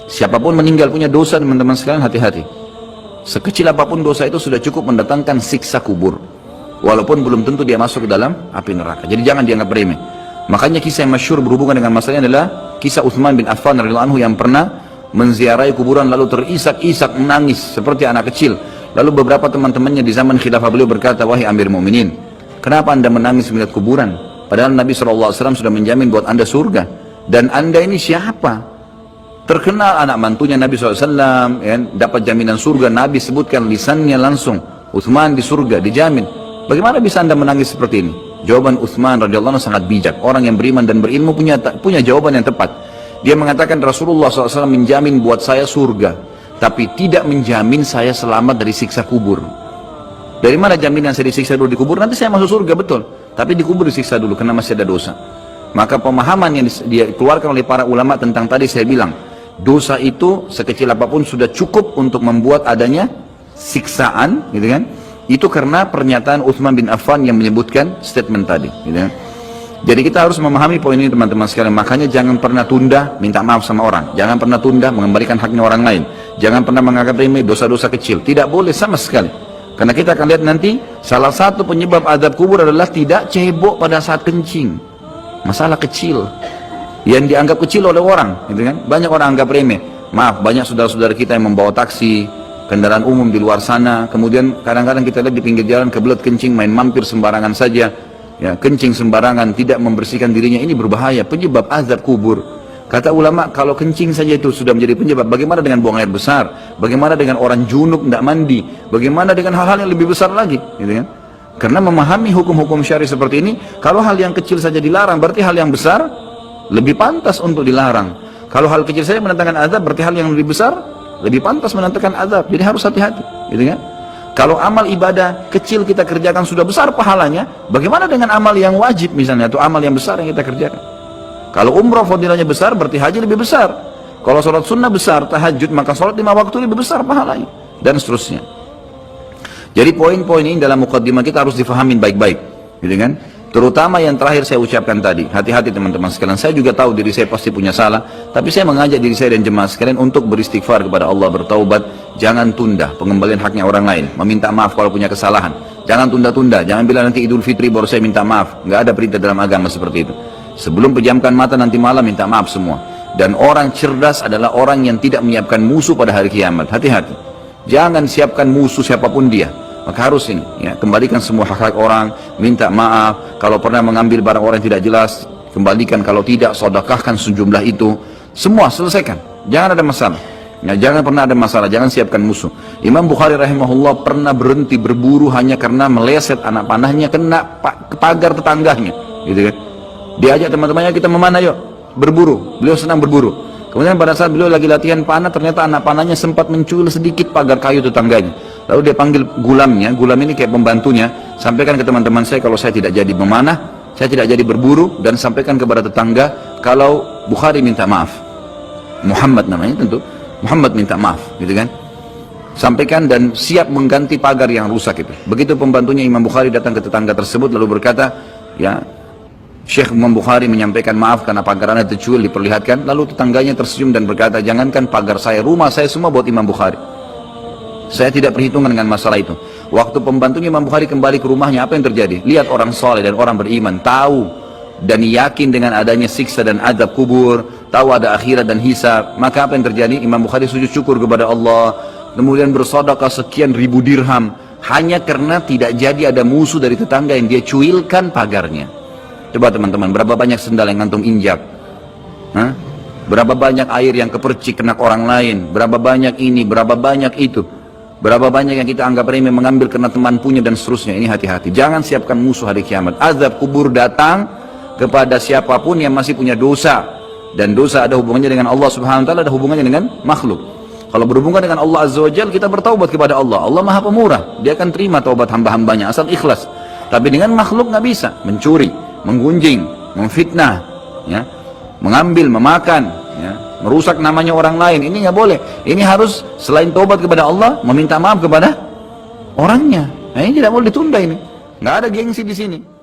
Siapapun meninggal punya dosa, teman-teman sekalian, hati-hati. Sekecil apapun dosa itu sudah cukup mendatangkan siksa kubur. Walaupun belum tentu dia masuk ke dalam api neraka. Jadi jangan dianggap remeh. Makanya kisah yang masyhur berhubungan dengan masalah ini adalah kisah Utsman bin Affan radhiyallahu anhu yang pernah menziarahi kuburan lalu terisak-isak menangis seperti anak kecil. Lalu beberapa teman-temannya di zaman khilafah beliau berkata, "Wahai Amir Mukminin, kenapa anda menangis melihat kuburan? Padahal Nabi SAW sudah menjamin buat anda surga. Dan anda ini siapa? Terkenal anak mantunya Nabi SAW, ya, dapat jaminan surga. Nabi sebutkan lisannya langsung, Utsman di surga, dijamin. Bagaimana bisa anda menangis seperti ini?" Jawaban Utsman radhiyallahu anhu sangat bijak. Orang yang beriman dan berilmu punya jawaban yang tepat. Dia mengatakan, Rasulullah SAW menjamin buat saya surga, tapi tidak menjamin saya selamat dari siksa kubur. Dari mana jaminan saya disiksa dulu di kubur? Nanti saya masuk surga, betul. Tapi di kubur disiksa dulu karena masih ada dosa. Maka pemahaman yang dia keluarkan oleh para ulama tentang tadi saya bilang, dosa itu sekecil apapun sudah cukup untuk membuat adanya siksaan, gitu kan? Itu karena pernyataan Utsman bin Affan yang menyebutkan statement tadi, gitu kan? Jadi kita harus memahami poin ini, teman-teman sekalian. Makanya jangan pernah tunda minta maaf sama orang. Jangan pernah tunda mengembalikan haknya orang lain. Jangan pernah menganggap remeh dosa-dosa kecil. Tidak boleh sama sekali. Karena kita akan lihat nanti salah satu penyebab azab kubur adalah tidak cebok pada saat kencing. Masalah kecil yang dianggap kecil oleh orang, gitu kan? Banyak orang anggap remeh. Maaf, banyak saudara-saudara kita yang membawa taksi, kendaraan umum di luar sana, kemudian kadang-kadang kita lihat di pinggir jalan kebelet kencing, main mampir sembarangan saja, ya, kencing sembarangan, tidak membersihkan dirinya. Ini berbahaya, penyebab azab kubur. Kata ulama, kalau kencing saja itu sudah menjadi penyebab, bagaimana dengan buang air besar? Bagaimana dengan orang junub tidak mandi? Bagaimana dengan hal-hal yang lebih besar lagi, gitu kan? Karena memahami hukum-hukum syari seperti ini, kalau hal yang kecil saja dilarang, berarti hal yang besar lebih pantas untuk dilarang. Kalau hal kecil saja mendatangkan azab, berarti hal yang lebih besar lebih pantas mendatangkan azab. Jadi harus hati-hati, gitu kan? Kalau amal ibadah kecil kita kerjakan sudah besar pahalanya, bagaimana dengan amal yang wajib misalnya, atau amal yang besar yang kita kerjakan? Kalau umrah fadilahnya besar, berarti haji lebih besar. Kalau sholat sunnah besar, tahajud, maka sholat 5 waktu lebih besar pahalanya, dan seterusnya. Jadi poin-poin ini dalam mukaddimah kita harus difahamin baik-baik, gitu kan? Terutama yang terakhir saya ucapkan tadi, hati-hati teman-teman sekalian. Saya juga tahu diri saya pasti punya salah, tapi saya mengajak diri saya dan jemaah sekalian untuk beristighfar kepada Allah, bertaubat. Jangan tunda pengembalian haknya orang lain, meminta maaf kalau punya kesalahan. Jangan tunda-tunda, jangan bilang nanti Idul Fitri baru saya minta maaf. Nggak ada perintah dalam agama seperti itu. Sebelum pejamkan mata nanti malam minta maaf semua. Dan orang cerdas adalah orang yang tidak menyiapkan musuh pada hari kiamat. Hati-hati, jangan siapkan musuh siapapun dia. Maka harus ini, ya, kembalikan semua hak-hak orang, minta maaf. Kalau pernah mengambil barang orang yang tidak jelas, kembalikan. Kalau tidak, sedekahkan sejumlah itu. Semua selesaikan, jangan ada masalah. Ya, jangan pernah ada masalah, jangan siapkan musuh. Imam Bukhari rahimahullah pernah berhenti berburu hanya karena meleset anak panahnya kena pagar tetangganya, gitu kan? Diajak teman-temannya, kita memana yuk, berburu. Beliau senang berburu. Kemudian pada saat beliau lagi latihan panah, ternyata anak panahnya sempat mencuil sedikit pagar kayu tetangganya. Lalu dia panggil gulamnya, gulam ini kayak pembantunya, sampaikan ke teman-teman saya kalau saya tidak jadi memanah, saya tidak jadi berburu, dan sampaikan kepada tetangga kalau Bukhari minta maaf. Muhammad namanya tentu, Muhammad minta maaf, gitu kan? Sampaikan dan siap mengganti pagar yang rusak itu. Begitu pembantunya Imam Bukhari datang ke tetangga tersebut lalu berkata, ya, Syekh Imam Bukhari menyampaikan maaf karena pagar anda tercuil, diperlihatkan. Lalu tetangganya tersenyum dan berkata, jangankan pagar saya, rumah saya semua buat Imam Bukhari. Saya tidak perhitungan dengan masalah itu. Waktu pembantunya Imam Bukhari kembali ke rumahnya, apa yang terjadi? Lihat orang soleh dan orang beriman, tahu dan yakin dengan adanya siksa dan adab kubur, tahu ada akhirat dan hisab. Maka apa yang terjadi? Imam Bukhari sujud syukur kepada Allah, kemudian bersedekah sekian ribu dirham, hanya karena tidak jadi ada musuh dari tetangga yang dia cuilkan pagarnya. Coba teman-teman, berapa banyak sendal yang ngantung injak? Hah? Berapa banyak air yang kepercik kena orang lain? Berapa banyak ini, berapa banyak itu? Berapa banyak yang kita anggap remeh mengambil karena teman punya dan seterusnya. Ini hati-hati, jangan siapkan musuh hari kiamat. Azab kubur datang kepada siapapun yang masih punya dosa, dan dosa ada hubungannya dengan Allah subhanahu wa ta'ala, ada hubungannya dengan makhluk. Kalau berhubungan dengan Allah azza wa jalla, kita bertaubat kepada Allah. Allah maha pemurah, dia akan terima taubat hamba-hambanya asal ikhlas. Tapi dengan makhluk nggak bisa, mencuri, menggunjing, memfitnah, ya, mengambil, memakan, ya, merusak namanya orang lain, ini nggak boleh. Ini harus selain taubat kepada Allah, meminta maaf kepada orangnya. Nah, ini tidak boleh ditunda ini. Nggak ada gengsi di sini.